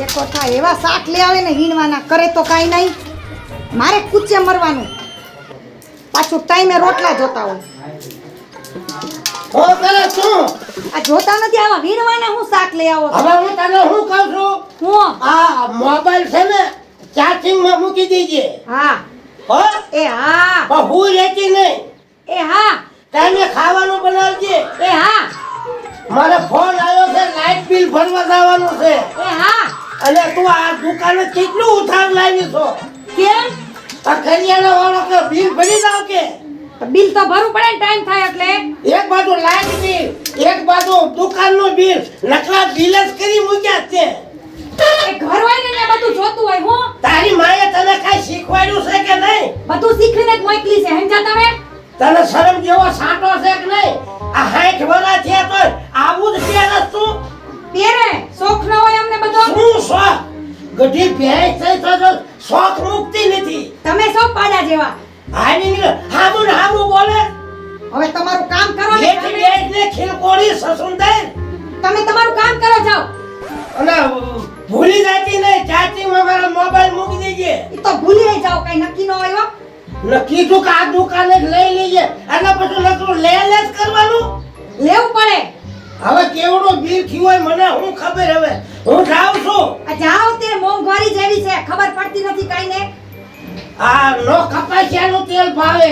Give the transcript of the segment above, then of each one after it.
ટેકો થાય એવા શાક લઈ આવે ને હીણવાના કરે તો કાંઈ નહીં. મારે કૂચે મરવાનું, પાછું ટાઈમે રોટલા જોતા હોય. આ જોતા નથી આવા વીણવાના હું શાક લઈ આવો. હવે હું તને શું કહું છું, હું આ મોબાઈલ છે ને ચાર્જિંગ માં મૂકી દીજે. હા હો એ હા પણ હું રહેતી નહીં. એ હા ટાઈમે ખાવાનું બનાવજે. એ હા મારે ફોન આવ્યો છે, લાઇટ બિલ ભરવા જવાનું છે. એ હા અને તું આ દુકાને કેટલું ઉધાર લાવી છો? કેમ? આ કરિયાણા વાળો કે બિલ ભરી જાવ કે? બિલ તો ભરવું પડે ને ટાઈમ થાય એટલે. એક બાજુ લાઇટ બિલ, એક બાજુ દુકાનનું બિલ, નકલા બિલ જ કરી મૂક્યા છે. એ ઘર હોય ને ત્યાં બધું જોતું હોય. હું તારી માએ તને કઈ શીખવાડ્યું છે કે નહીં? બધું શીખીને જ મોકલી છે. સમજા તમે? તને શરમ જેવો સાટો છે કે નહીં? આ 60 વર્ષ થયા તો આવું જ પહેરસ તું? તેરે શોખ ન હોય અમને બધો? શું શોખ? ગધી ભેંસ છે તો શોખ મુકતી નથી. તમે સૌ પાડા જેવા. હાની હામું હામું બોલે. હવે તમારું કામ કરો ને. લેતી બેઠને ખીલકોડી સસુંદર. તમે તમારું કામ કરો જાઓ. અને ભૂલી જાતી નહીં, ચાચીમાં મારા મોબાઈલ મૂકી દેજે. ઈ તો ભૂલી જાઓ, કઈ નક્કી ન હોય. નક્કી તું કે આ દુકાને જ લઈ લેજે અને પછી નકરું લે જ કરવાનું. લેવું પડે. હવે કેવડો બિલ થયું હોય મને હું ખબર. હવે હું જાઉં છું. આ જાઓ તે મોંઘવારી જેવી છે, ખબર પડતી નથી કાઈ ને. આ નો કપાસિયાનું તેલ ભાવે,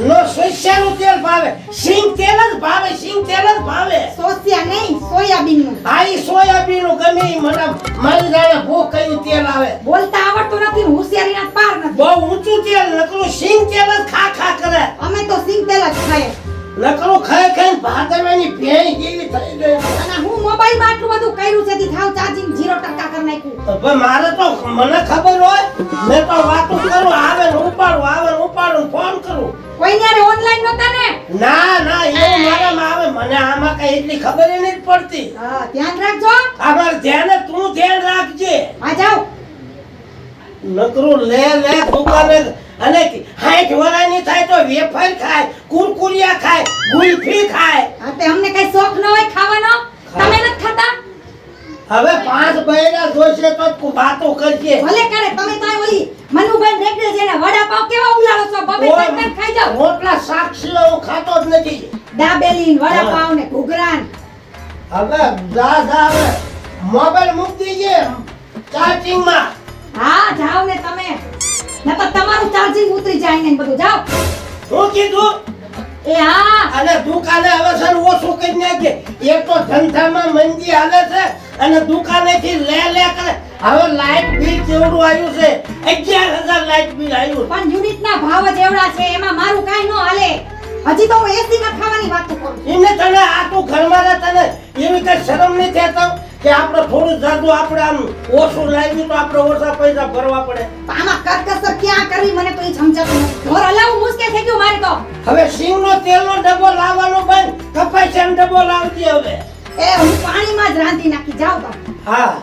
નો સોસિયાનું તેલ ભાવે, સિંગ તેલ જ ભાવે, સિંગ તેલ જ ભાવે. સોસિયા નહીં, સોયાબીન નું. આ ઈ સોયાબીનનું ગમે ઈ મને મારી જાણે ભૂખ કયું તેલ આવે. બોલતા આવડતું નથી, હોશિયારીના પાર નથી. બહુ ઊંચું તેલ, નકરું સિંગ તેલ જ ખા ખા કરે. અમે તો સિંગ તેલ જ ખાઈએ. નકરું ખાઈ ખાઈને ભાદરવાની ભેંસ જેવી થઈ ગઈ. અને હું મોબાઈલ માં આટલું બધું કર્યું છે, થાવ ચાર્જિંગ 0% કરી નાખ્યું. પણ મારે તો મને ખબર હોય, મેં તો વાતો કરું, આવે ને ઉપાડું ફોન કરું. કોઈ ને ઓનલાઈન નહોતા ને? ના ના એવું મારામાં આવે. મને આમાં કઈ એટલી ખબર ય નથી પડતી. હા, ધ્યાન રાખજો. અમાર ધ્યાન તું ધ્યાન રાખજે. આ જાઓ. નકરું લે દુકાને અને 60 વર્ષની થાય તો વેફર ખાય, કુરકુરિયા ખાય, ગુલ્ફી ખાય. હા તે અમને કઈ શોખ ન હોય ખાવાનો? તમે નથી ખાતા? હવે 5 બૈરા જોશે તો તું વાતો કરજે. ભલે કરે. તમે તો ઓલી મનુભાઈ રેકડે છે ને વડાપાવ કેવા ઉલાળો છો? બબે ત્રણ ખાઈ જાવ. રોટલા સાક્ષી હું ખાતો જ નથી. દાબેલી વડાપાવ ને ઘૂઘરા. હવે જા હવે મોબાઈલ મૂકી દેજે ચાર્જિંગ માં. હા જાવ ને તમે. નકર તમારું ચાર્જિંગ ઉતરી જાય ને બધું. જાવ. હું કીધું? એ હા. અને દુકાને હવે સર ઓછું કરી નાખજે. એક તો ધંધામાં મંદી હાલે છે અને દુકાનેથી લે કરે. હવે લાઇટ બિલ કેવડું આવ્યું છે? 11,000 લાઇટ બિલ આવ્યું. પણ યુનિટના ભાવ જ એવડા છે, એમાં મારું કાઈ ન હાલે. હજી તો હું એસી માં ખાવાની વાત કરું. એને તને આ તું ઘરમાં રહે, તને એવી કઈ શરમ નહીં થતો કે આપણે થોડું જાદુ આપણે આમ ઓછું લાવ્યું તો આપણે ઓછા પૈસા ભરવા પડે? આમાં કરકસર ક્યાં કરવી મને તો એ સમજાતું નથી. ઘર હલાવવું મુશ્કેલ થઈ ગયું મારે તો. હવે સિંગનો તેલનો ડબ્બો લાવવાનો બંધ, કપાસિયાનો ડબ્બો લાવજે હવે. એ હું પાણીમાં જ રાંધી નાખી. જાવ તો. હા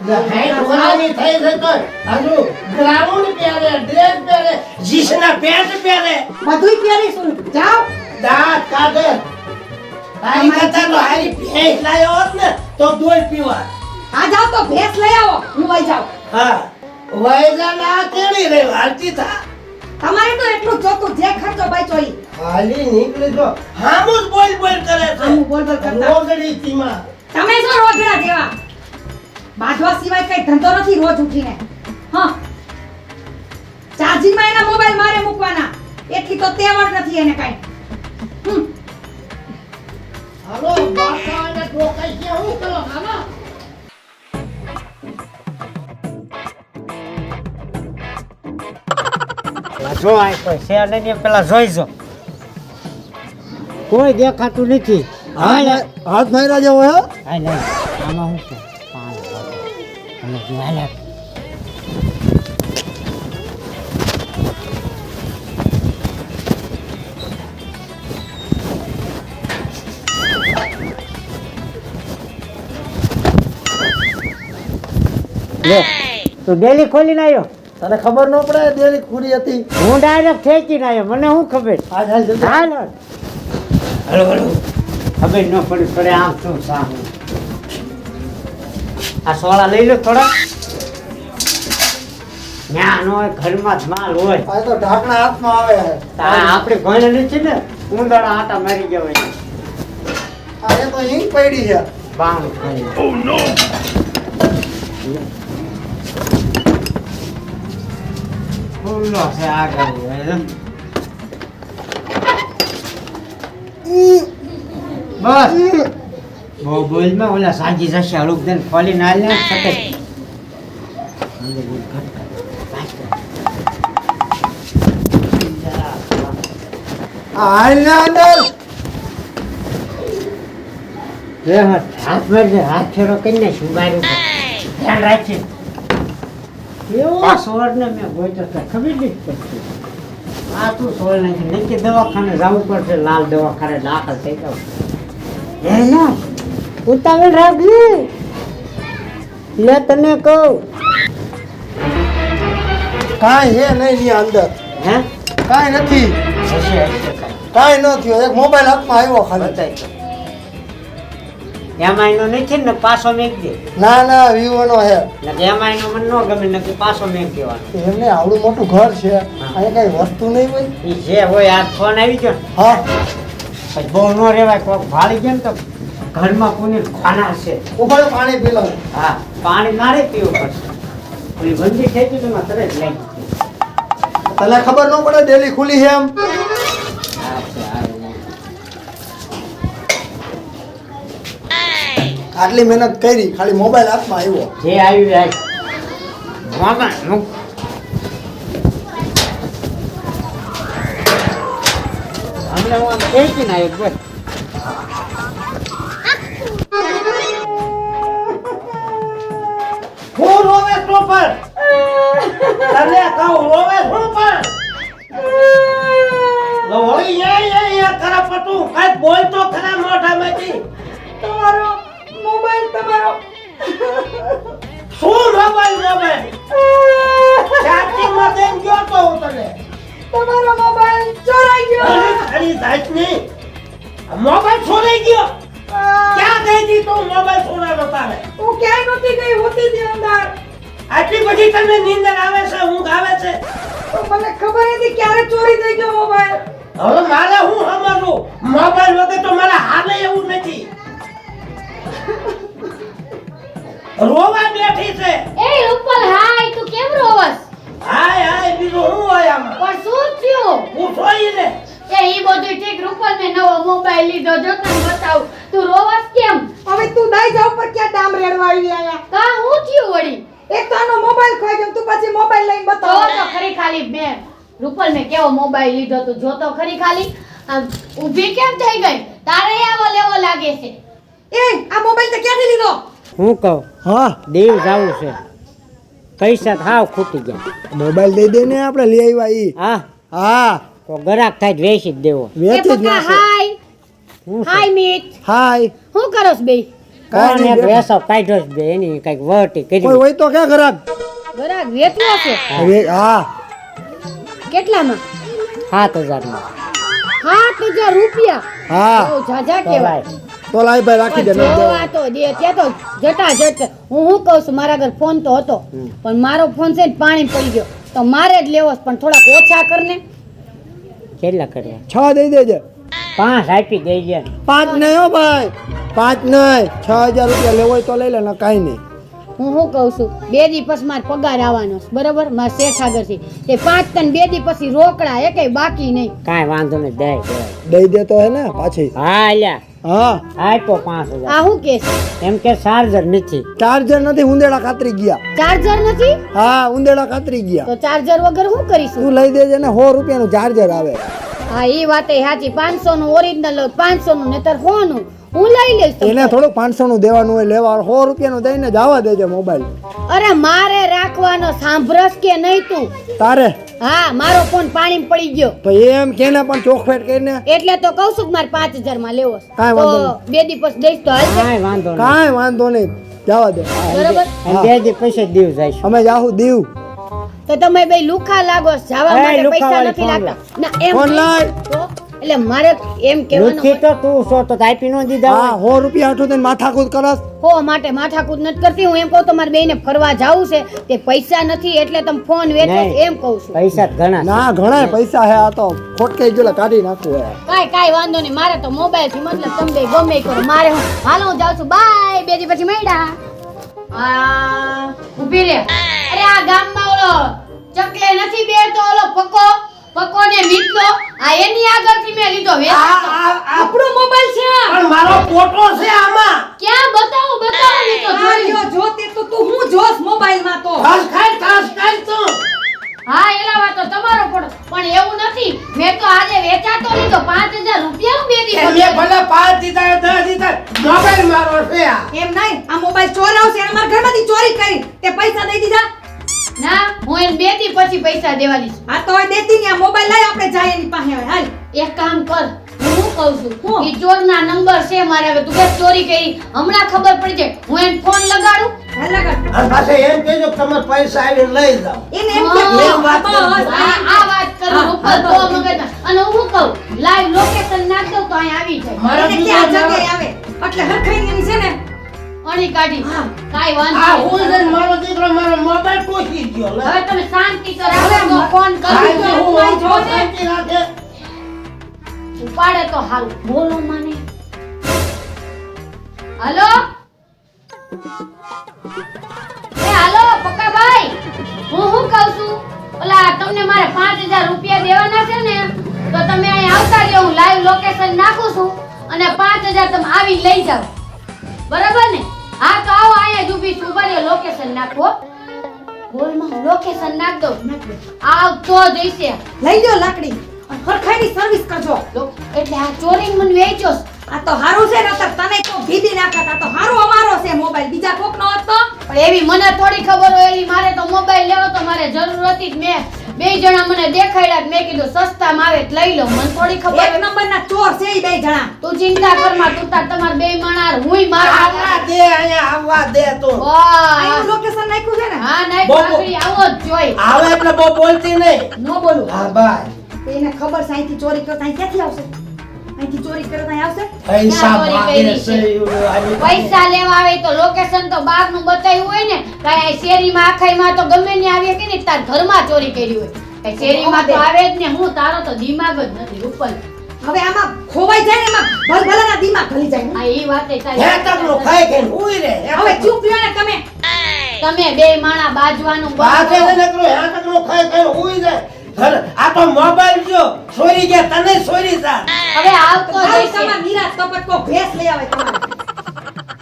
થઈ છે તો હજુ ગ્રાઉન્ડ પહેરે, ડ્રેસ પહેરે, જીન્સના પેન્ટ પહેરે, બધુંય પહેરીશું. જાવ. દાંત કાઢે. તારી કરતા તો હારી ભેંસ લાયો હોત ને તો દોઈ પીવા. આ જાવ તો ભેંસ લઈ આવો. હું વઈ જાવ. હા વૈજાના કેડી રે હાલતી થા. તમારે તો એટલું જ જોતું જે ખર્ચો બચ્યો ઈ. હાલી નીકળી તો હામું જ બોલ કરે છે. હામું બોલ કરતા. રોગડી તીમાં. તમે શું રોગડા જેવા? બાંધવા સિવાય કઈ ધંધો નથી રોજ ઉઠીને. હા, ચાર્જિંગ માં એના મોબાઈલ મારે મૂકવાના, એટલી તો તેવડ નથી એને કઈ. હાલો બાપા ને ટોકાઈ કે હું કરો હાલો. જો આ કોઈ શેર લઈને પેલા જોઈજો. કોઈ દેખાતું નથી. હાથ માર્યા જેવો હે. હા નહીં આમાં શું છે? અને હાલે તું ડેલી ખોલીને આવ્યો? તને ખબર ન પડે ડેલી ખુરી હતી? હું ડાયરેક્ટ ઠેકીને આવ્યો, મને શું ખબર? હાલ જલ્દી. હાલો ખબર ન પડી પડે આમ શું સામે. આ સોળા લઈ લો થોડા. ના નો હોય, ઘરમાં જ માલ હોય. આ તો ઢાંકણા હાથમાં આવે છે. આ આપણે ભણે નથી ને, ઉંદરડા આટા મારી ગયા હોય. આ એ તો ઈંટ પડી છે. બામ ખાઈ. ફૂલો છે આગળ હોય. બસ બહુ બોલમાં ઓલા સાજી જશે હળુક દે ખોલી ના લે સકે. હાલ ના અંદર. હાથ મારજે, હાથ ફેરો કરીને સુગાર્યું ધ્યાન રાખજે. એવો સોળ ને મેં ગોઈતો તો ખબર નહીં પડતી. આ તું સોળ નથી, નક્કી દવાખાને જવું પડશે. લાલ દવાખાને દાખલ થઈ જાવ. હે ના ઉતાવળ રાખજે. લે તને કહું. કાંઈ છે નહીં ની અંદર. હે કાંઈ નથી. હશે કાંઈ ન થયું. એક મોબાઈલ હાથમાં આવ્યો ખાલી. બતાય એમાં એનો નથી ને પાછો મેક દે. ના ના વિવો નો છે. ને એમાં એનો મને ન ગમે ને પાછો મેક દેવાનો. એમને આવડું મોટું ઘર છે, અહીંયા કઈ વસ્તુ નહીં હોય. ઈ જે હોય આ ફોન આવી ગયો ને હા પછી બહુ ન રેવાય. કોક ભાળી ગયા ને તો ઘરમાં કોની ખાના છે. ઉભા પાણી પી લો. હા પાણી મારે પીવું પડશે. ઓલી બંધી થઈ ગઈ તો એમાં તરત લાગી ગઈ. તને ખબર ન પડે ડેલી ખુલી છે એમ. હા છે, હા. આટલી મહેનત કરી, ખાલી મોબાઈલ હાથમાં આવ્યો. જે આવ્યું આજ મોમાં મુક. હમણે હું આમ ફેંકીને આવ્યો બસ. હું રોવે છો પણ તને કહું રોવે છું પણ લોહી એ ખરા પતું કઈ બોલ તો ખરા મોઢામાંથી તમારો મોબાઈલ તમારો શું મોબાઈલ ચાર્જિંગ માં દેન ગયો તો હું તને તમારો મોબાઈલ ચોરાઈ ગયો. ખરી જાત નહીં મોબાઈલ છોડાઈ ગયો ક્યાં ગઈ હતી તું મોબાઈલ છોડાનો તારે હું ક્યાંય નહોતી ગઈ, હોતી હતી અંદર. આટલી બધી તને નીંદર આવે છે ઊંઘ આવે છે તો મને ખબર હતી ક્યારે ચોરી થઈ ગયો મોબાઈલ. હવે મારે હું સમજવું મોબાઈલ વગર તો મારા હાલે એવું નથી રોવા બેઠી છે એ ઉપર હાય તું કેમ રોવસ? હાય હાય બીજું હું હોય આમાં પણ શું થયું? પૂછો ઈ ને એ ઈ બધું ઠીક, રૂપલ મેં નવો મોબાઈલ લીધો, જો તને બતાવું. તું રોવસ કેમ? હવે તું દઈ જા ઉપર ક્યાં ડામ રેડવા આવી આયા. કા હું થયું વળી? એક તો આનો મોબાઈલ ખોઈ ગયો, તું પછી મોબાઈલ લઈને તો બતાવ. તો ખરી ખાલી મેં રૂપલ મેં કેવો મોબાઈલ લીધો, તું જો તો ખરી ખાલી. આમ ઊભી કેમ થઈ ગઈ? તારે આવો લેવો લાગે છે. એ આ મોબાઈલ તે ક્યાંથી લીધો? હું કહું હા દેવ જવું છે. પૈસા હાવ ખૂટી ગયા. મોબાઈલ દઈ દે ને, આપણે લઈ આવ્યા ઈ. હા હા તો ગરાક થાય જ વેચી જ દેવો. એ વેચી જ પપ્પા નાખે. હાય હું છે? હાય મીત, હાય. શું કરોસ બે? કાંઈ કોણ નહીં, એક બેઠા. વેસો કાઢ્યો જ બે એની કઈક વટી કોઈ કરી. હોય તો ક્યાં ખરાબ. ગરાક વેચવો છે હવે હા કેટલામાં? 7,000 માં. 7,000 રૂપિયા? હા બહુ ઝાઝા તો કહેવાય. ભાઈ, તો લાઈ ભાઈ રાખી દે. પણ જો આ તો દે ત્યાં તો જટા જટ. હું કહું છું, મારા ઘર ફોન તો હતો પણ મારો ફોન છે ને પાણી પડી ગયો તો મારે જ લેવો છે, પણ થોડાક ઓછા કરને. કેટલા કરવા? 6 દઈ દેજે. 5 આપી દેજે. 5 નહીં હો ભાઈ, 5 નહીં. 6,000 રૂપિયા લેવો હોય તો લઈ લે, ને કાંઈ નહીં. હું શું કહું છું, 2 દી પછી મારે પગાર આવવાનો છે, બરોબર? મારા શેઠ આગળથી તે 5 તને 2 દી પછી રોકડા એ કઈ બાકી નહીં. કાંઈ વાંધો નહીં, દે દેવાય. દઈ દે તો હે ને પાછી. હા અલ્યા હા આપ્યો 5,000. આ શું કે છે? એમ કે ચાર્જર નથી. ચાર્જર નથી, ઉંદેડા કાતરી ગયા. ચાર્જર નથી? હા ઉંદેડા કાતરી ગયા. તો ચાર્જર વગર શું કરીશું? તું લઈ દેજે ને, 100 રૂપિયાનું ચાર્જર આવે. હા એ વાતે સાચી. 500 નું ઓરિજિનલ લઉં, 500 નું નહીતર 100 નું હું લઈ લઈશ. તો એને થોડું 500 નું દેવાનું હોય, લેવા 100 રૂપિયાનું દઈને જવા દેજે મોબાઈલ. અરે મારે રાખવાનો, સાંભળસ કે નહીં તું? તારે હા મારો ફોન પાણી પડી ગયો તો એમ કેને પણ ચોખફેટ કરીને. એટલે તો કહું છું કે મારે 5,000 માં લેવો છે. કાંઈ તો વાંધો 2 દી પછી દઈશ તો હાલશે, કાંઈ વાંધો નહીં. કાંઈ વાંધો નહીં, જવા દે. બરોબર? એમ બે દી પછી દીવ જઈશું. અમે જાહુ દીવ. તો તમે બે લુખા લાગો છો, જવા એ માટે લુખા પૈસા વાળી નથી ફોન લાગતા. ના એમ ફોન નહીં. લાય. તો એટલે મારે એમ કહેવાનું લુચ્છી તો તું છો તો આપી નો દીધા હા હોય. 100 રૂપિયા હાટું થઈને માથાકૂટ કરસ હો માટે માથાકૂટ નથી કરતી. હું એમ કહું તમારે બેયને ફરવા જાવું છે તે પૈસા નથી એટલે તમે ફોન વેચો છો, નહીં. એમ કહું છું. પૈસા જ ઘણા છે. ના ઘણા પૈસા હે આ તો ખોટકાઈ ગયેલા કાઢી નાખવું હે કાંઈ વાંધો નહીં. મારે તો મોબાઈલ થી મતલબ તમે બે ગમે ઈ કરો. મારે હાલો હું જાઉં છું. બાય. 2 દી પછી મળ્યા. ઊભી રે. અરે આ ગામમાં ઓલો ચકલે નથી બેરતો ઓલો પકો ને મીઠો આ એની આગળથી મેં લીધો આ વેચાતો. આ આ આપણો મોબાઈલ છે આ. પણ મારો ફોટો છે આમાં. ક્યાં બતાવો નહીં તો આ લ્યો, જો તે તો તું હું જોસ મોબાઈલમાં તો ખાસ ખાઈ તું. હા એલા વાત તો તમારો પણ એવું નથી. મેં તો આજે વેચાતો લીધો 5000 રૂપિયા બે દી એ મેં ભલે 5 દીધા 10 દીધા મોબાઈલ મારો છે આ. એમ નહીં, આ મોબાઈલ ચોરાવશે અને મારા ઘરમાંથી ચોરી કરી તે પૈસા દઈ દીધા. ના હું એને 2 દી પછી પૈસા દેવાની છું. આ તો હવે દેતી નહીં, આ મોબાઈલ લઈ આપણે જાય એની પાસે હવે હાલ. એક કામ કર હું કહું છું હું? ઈ ચોરના નંબર છે મારે. હવે તું કે ચોરી કરી હમણાં ખબર પડી જાય. હું એને ફોન લગાડું. હાલ લગાડ. અને પાછા એમ કહેજો કે તમે પૈસા આવીને લઈ જાઓ. એને એમ કે હા, એમ વાત બસ, આ વાત કરું હા, ઉપર હા, તો મગજમાં. અને હું કહું લાઈવ લોકેશન નાખ દઉં તો અહીં આવી જાય. મારા એને કે આ જગ્યાએ આવે એટલે હરખાઈને એની છે ને અણી કાઢી. હા. કાંઈ આ વાંધો હું નહીં. જઈને મારો દીકરો મારો મોબાઈલ પૂછી ગયો લે. હવે તમે શાંતિ તો રાખો તો ફોન ખાઈ કરું તો છું. હું જો ને. શાંતિ રાખે. ઉપાડે તો હારું. બોલો મને. હાલો હાલો પક્કાભાઈ. હું કહું છું ઓલા તમને મારે 5000 રૂપિયા દેવાના છે ને તો તમે અહીં આવતા રહ્યો. હું લાઈવ લોકેશન નાખું છું અને 5000 તમે આવી લઈ જાઓ. બરાબર ને? હા તો આવો અહીંયા જ ઊભી છું. ઉભા રહ્યો લોકેશન નાખો. બોલમાં લોકેશન નાખ દઉં. આવ તો જઈશે. લઈ લ્યો લાકડી અને હરખાઈની સર્વિસ કરજો. એટલે આ ચોરી મને વેચ્યો છે. આ તો હારું છે ને તને તો ભીડી નાખત. આ તો હારો અમારો છે મોબાઈલ, બીજા કોકનો હોત તો પણ એવી મને થોડી ખબર હોય. એલી મારે તો મોબાઈલ લેવો તો મારે જરૂર હતી જ. મેં 2 જણા મને દેખાડ્યા. મેં કીધું સસ્તામાં આવે તો લઈ લો. મને થોડી ખબર એક હોય. નંબરના ચોર છે ઈ 2 જણા. તું ચિંતા કર માં. તું તાર તમાર 2 માણાર હુંય મારા. આવવા દે અહીંયા આવવા દે તું. વાહ. આનું લોકેશન નાખ્યું છે ને. હા નહીં બહુ- પાઘડી આવો જ જોઈ. આવે એટલે બહુ બોલતી નહીં. નો બોલું. હા બાય. એને ખબર છે અહીંથી ચોરી કરતા અહીં ક્યાંથી આવશે? અહીંથી ચોરી કરતા અહીં આવશે? પૈસા ચોરી માગે કરી છે છે. એવું આવી. પૈસા લેવા આવે તો લોકેશન તો બહારનું બતાવ્યું હોય ને. કાંઈ આ શેરીમાં આખાઈમાં તો ગમે ને આવી કે ને તાર ઘરમાં ચોરી કરી હોય. કાંઈ શેરીમાં તો આવે જ ને. હું તારો તો દિમાગ જ નથી ઉપર. હવે આમાં ખોવાઈ જાય ને એમાં ભલભલાના દિમાગ ઘલી જાય. આ ઈ વાતે હે તારી. તકનો ખાઈ ખાઈને હુઈ રે. હવે ચૂપ રહ્યો ને તમે. તમે 2 માણા બાજવાનું બાપે બંધ ને કરો. નકરો હે તકનો ખાઈ ખાઈને હુઈ જાય. આ તો મોબાઈલ જો ચોરી ગયા તને ચોરી જા. હવે આવતો હાલ જઈશે. તમાર નિરાશ તપટકો ભેંસ લઈ આવે તમારે.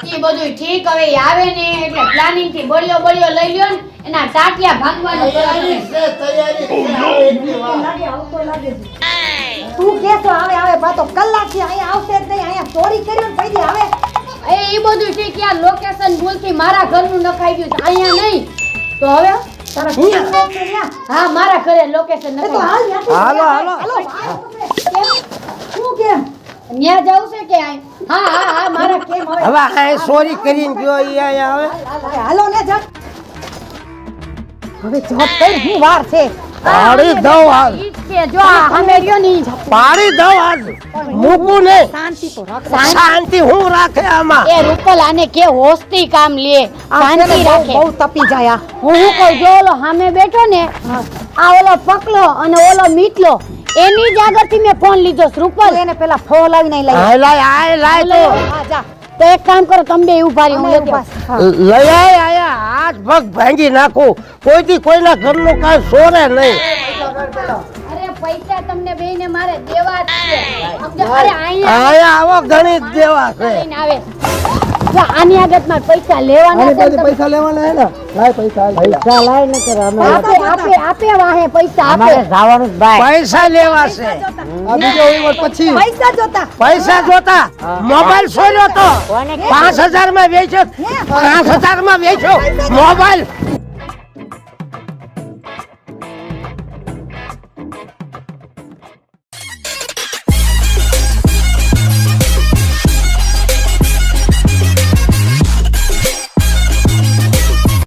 ઈ બધું ઠીક. હવે ઈ આવે ને એટલે પ્લાનિંગ થી બળિયો લઈ લ્યો ને એના ટાટિયા ભાંગવાનું કરો તૈયારી તમે. છે તૈયારી છે. આવે એટલી વાર. લાગે આવતો લાગે છે. તું કેસો આવે પાછો કલાક થી અહીંયા આવશે જ નહીં. અહીંયા ચોરી કરી ને પછી આવે. ઈ બધું ઠીક. યાર લોકેશન ભૂલથી મારા ઘરનું નખાઈ ગયું છે. અહીંયા નહીં તો હવે તારા ઘરના શોખ છે ન્યા. હા મારા ઘરે લોકેશન એ તો નખાઈ હાલ ન્યાથી હાલો, હાલો હાલો. શું કેમ? ન્યા જવું છે કે આય? હા મારા કેમ હવે? હવે આ ચોરી કરીને ગયો ઈ અહીંયા આવે. હાલો ને જા. હવે જોત કઈ હું વાર છે. પાડી દઉં હાલ. ઈ જ છે. જો આ સામે રહ્યો ને ઈ જ. પાડી દઉં હાલ. મૂકું નહીં. શાંતિ તો રાખ. શાંતિ હું રાખે આમાં. એ રૂપલ આને કે હોસ્તી કામ લે. શાંતિ રાખે. બહુ તપી જાય આ. હું કહું જો ઓલો સામે બેઠો ને આ ઓલો પકલો અને ઓલો મીટલો એની જ આગળથી મેં ફોન લીધો છે. રૂપલ એને પેલા ફોન લાવીને લઈ હાય લાય આય લાય તો. હા જા. તો એક કામ કરો તમે બે ઉભા રહ્યો. હું અમે લેતી આવું. ઉભા. હા. લઈ આય આયા હાથ પગ ભાંગી નાખું. કોઈથી કોઈના ઘરનું કાંઈ સોરે નહીં. અરે પૈસા તમને બેયને મારે દેવા જ છે. અરે અહીંયા આયા આવો ઘણી જ દેવા છે. લઈને આવે. જો આની આગળ માં પૈસા લેવાના આની છે પાસે ને પૈસા લેવાના હે ને લાય પૈસા હાલ. પૈસા લાય ને કરે અમે આપે વાહે પૈસા અમારે આપે. જવાનું જ ભાઈ. પૈસા લેવા છે. આ બીજો વહીવટ પછી પૈસા જોતા. પૈસા જોતા. મોબાઈલ સોર્યો તો કોને 5000 માં વેચ્યો. 5000 માં વેચ્યો મોબાઈલ